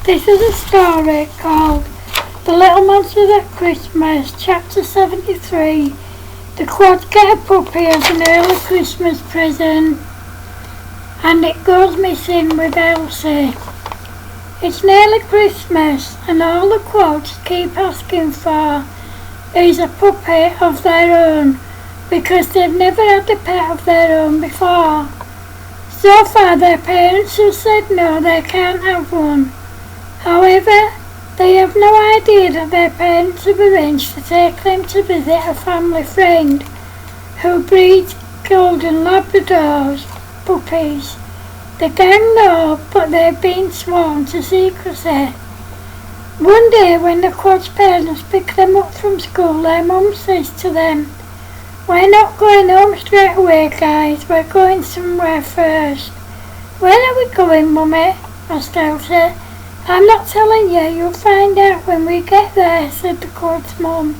This is a story called The Little Monsters at Christmas, Chapter 73. The Quads get a puppy as an early Christmas present, and it goes missing with Elsie. It's nearly Christmas, and all the Quads keep asking for is a puppy of their own, because they've never had a pet of their own before. So far their parents have said no, they can't have one. However, they have no idea that their parents have arranged to take them to visit a family friend who breeds golden Labradors puppies. The gang know, but they've been sworn to secrecy. One day when the Quads' parents pick them up from school, their mum says to them, "We're not going home straight away, guys, we're going somewhere first." "Where are we going, Mummy?" asked Elsie. "I'm not telling you, you'll find out when we get there," said the Quads' mum.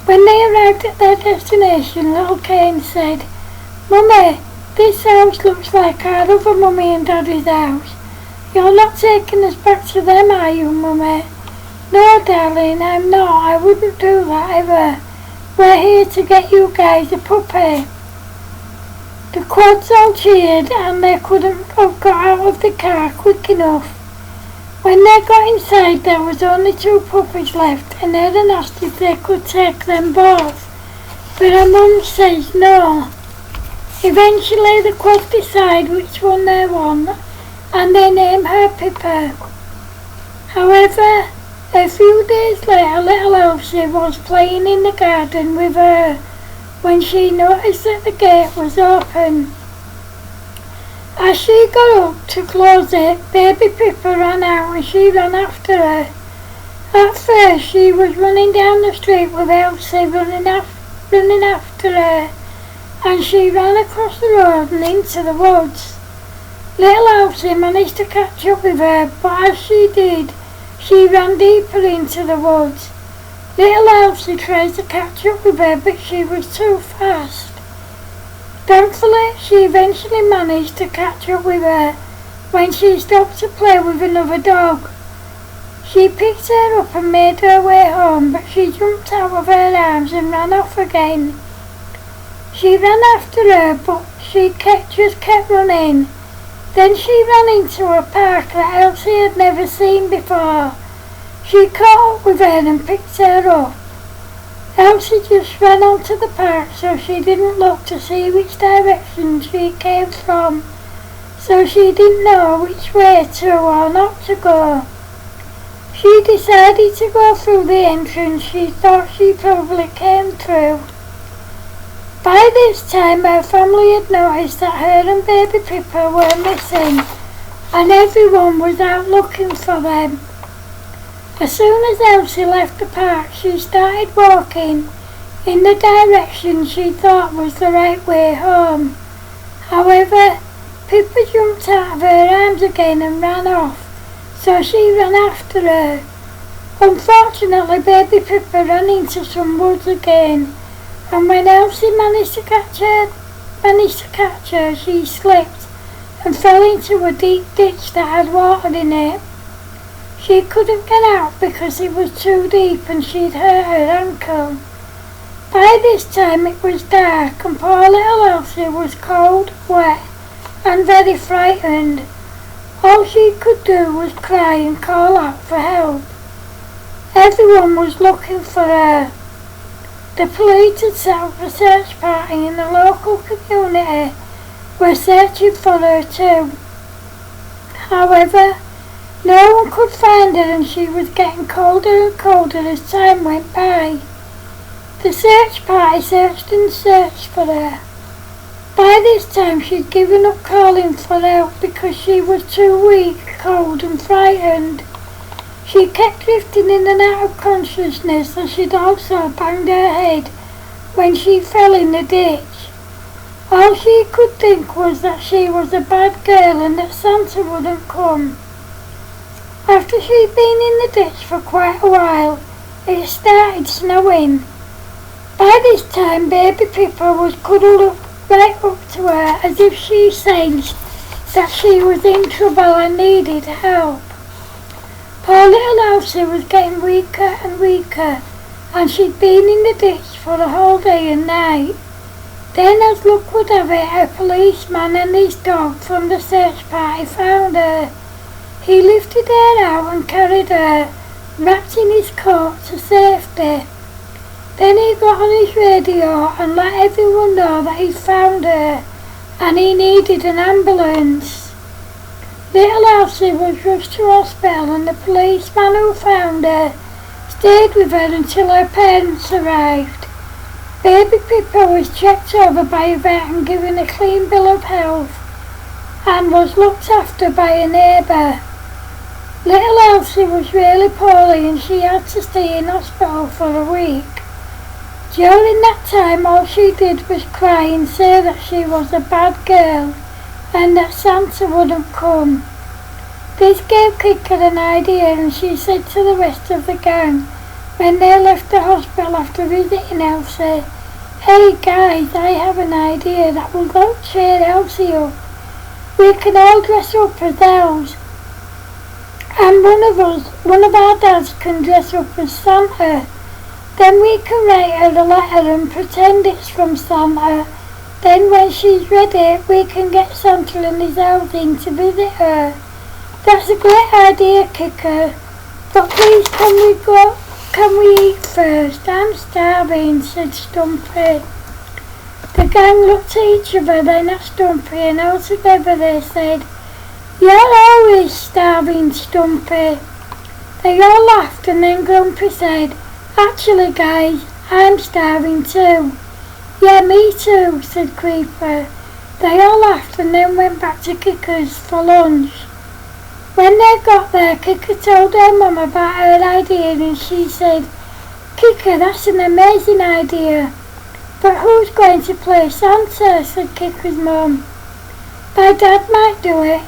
When they arrived at their destination, little Kane said, "Mummy, this house looks like our other Mummy and Daddy's house. You're not taking us back to them, are you, Mummy?" "No, darling, I'm not. I wouldn't do that ever. We're here to get you guys a puppy." The Quads all cheered, and they couldn't have got out of the car quick enough. When they got inside, there was only 2 puppies left, and Ellen asked if they could take them both, but her mum says no. Eventually the Quads decide which one they want, and they name her Pippa. However, a few days later, little Elsie was playing in the garden with her when she noticed that the gate was open. As she got up to close it, baby Pippa ran out and she ran after her. At first she was running down the street with Elsie running after her, and she ran across the road and into the woods. Little Elsie managed to catch up with her, but as she did, she ran deeper into the woods. Little Elsie tried to catch up with her, but she was too fast. Thankfully, she eventually managed to catch up with her when she stopped to play with another dog. She picked her up and made her way home, but she jumped out of her arms and ran off again. She ran after her, but she just kept running. Then she ran into a park that Elsie had never seen before. She caught up with her and picked her up. Elsie just ran onto the park, so she didn't look to see which direction she came from, so she didn't know which way to or not to go. She decided to go through the entrance she thought she probably came through. By this time her family had noticed that her and baby Pippa were missing, and everyone was out looking for them. As soon as Elsie left the park, she started walking in the direction she thought was the right way home. However, Pippa jumped out of her arms again and ran off, so she ran after her. Unfortunately, baby Pippa ran into some woods again, and when Elsie managed to catch her, she slipped and fell into a deep ditch that had water in it. She couldn't get out because it was too deep and she'd hurt her ankle. By this time it was dark and poor little Elsie was cold, wet and very frightened. All she could do was cry and call out for help. Everyone was looking for her. The police had set up a search party and the local community were searching for her too. However, no one could find her and she was getting colder and colder as time went by. The search party searched and searched for her. By this time she'd given up calling for help because she was too weak, cold and frightened. She kept drifting in and out of consciousness, and she'd also banged her head when she fell in the ditch. All she could think was that she was a bad girl and that Santa wouldn't come. After she'd been in the ditch for quite a while, it started snowing. By this time baby Pippa was cuddled up right up to her as if she sensed that she was in trouble and needed help. Poor little Elsie was getting weaker and weaker, and she'd been in the ditch for the whole day and night. Then, as luck would have it, a policeman and his dog from the search party found her. He lifted her out and carried her, wrapped in his coat, to safety. Then he got on his radio and let everyone know that he'd found her and he needed an ambulance. Little Elsie was rushed to hospital and the policeman who found her stayed with her until her parents arrived. Baby Pippa was checked over by a vet and given a clean bill of health and was looked after by a neighbour. Little Elsie was really poorly and she had to stay in hospital for a week. During that time all she did was cry and say that she was a bad girl and that Santa wouldn't come. This gave Kicker an idea and she said to the rest of the gang when they left the hospital after visiting Elsie, "Hey guys, I have an idea that will go cheer Elsie up. We can all dress up as elves and one of our dads can dress up as Santa. Then we can write her a letter and pretend it's from Santa. Then when she's ready, we can get Santa and his elves in to visit her." "That's a great idea, Kicker. But please can we eat first? I'm starving," said Stumpy. The gang looked at each other, then at Stumpy, and all together they said, "You're always starving, Stumpy." They all laughed and then Grumpy said, "Actually guys, I'm starving too." "Yeah, me too," said Creeper. They all laughed and then went back to Kicker's for lunch. When they got there, Kicker told her mum about her idea and she said, "Kicker, that's an amazing idea. But who's going to play Santa?" said Kicker's mum. "My dad might do it.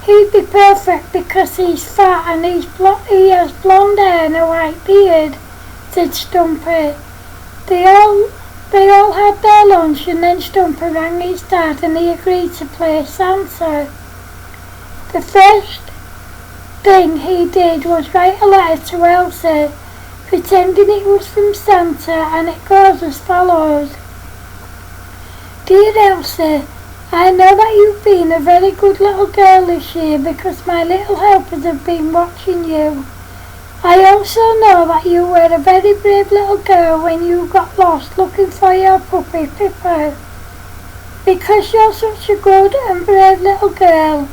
He'd be perfect because he's fat and he has blonde hair and a white beard," said Stumpy. They all had their lunch and then Stumpy rang his dad and he agreed to play Santa. The first thing he did was write a letter to Elsie, pretending it was from Santa, and it goes as follows. "Dear Elsie, I know that you've been a very good little girl this year because my little helpers have been watching you. I also know that you were a very brave little girl when you got lost looking for your puppy Pippa. Because you're such a good and brave little girl,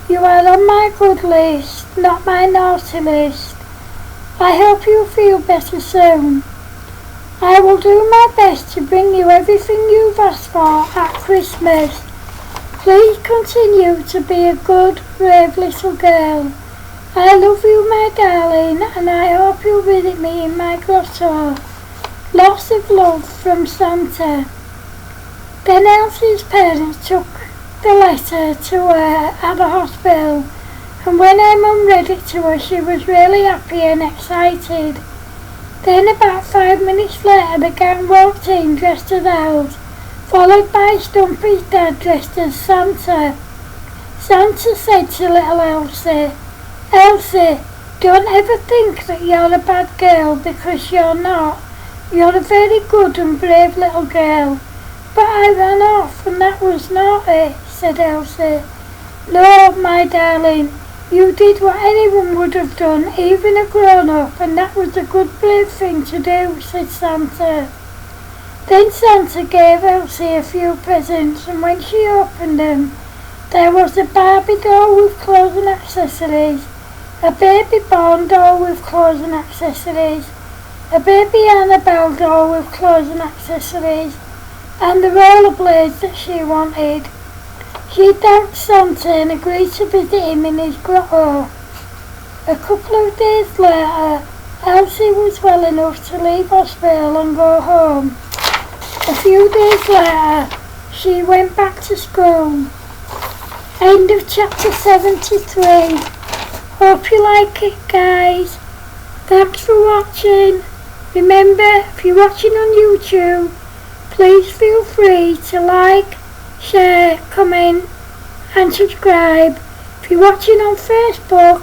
you are on my good list, not my naughty list. I hope you feel better soon. I will do my best to bring you everything you've asked for at Christmas. Please continue to be a good, brave little girl. I love you, my darling, and I hope you'll visit me in my grotto. Lots of love from Santa." Then Elsie's parents took the letter to her at the hospital, and when her mum read it to her, she was really happy and excited. Then about 5 minutes later, the gang walked in dressed as elves, followed by Stumpy's dad dressed as Santa. Santa said to little Elsie, "Elsie, don't ever think that you're a bad girl because you're not. You're a very good and brave little girl." "But I ran off and that was naughty," said Elsie. "No, my darling, you did what anyone would have done, even a grown-up, and that was a good brave thing to do," said Santa. Then Santa gave Elsie a few presents, and when she opened them, there was a Barbie doll with clothes and accessories, a baby born doll with clothes and accessories, a baby Annabelle doll with clothes and accessories, and the rollerblades that she wanted. She thanked Santa and agreed to visit him in his grotto. A couple of days later, Elsie was well enough to leave hospital and go home. A few days later, she went back to school. End of chapter 73. Hope you like it, guys. Thanks for watching. Remember, if you're watching on YouTube, please feel free to like, share, comment and subscribe. If you're watching on Facebook,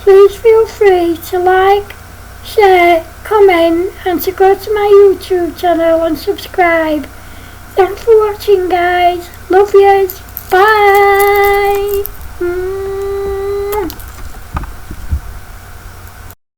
Please feel free to like, share, comment and to go to my YouTube channel and subscribe. Thanks for watching guys. Love yous. Bye.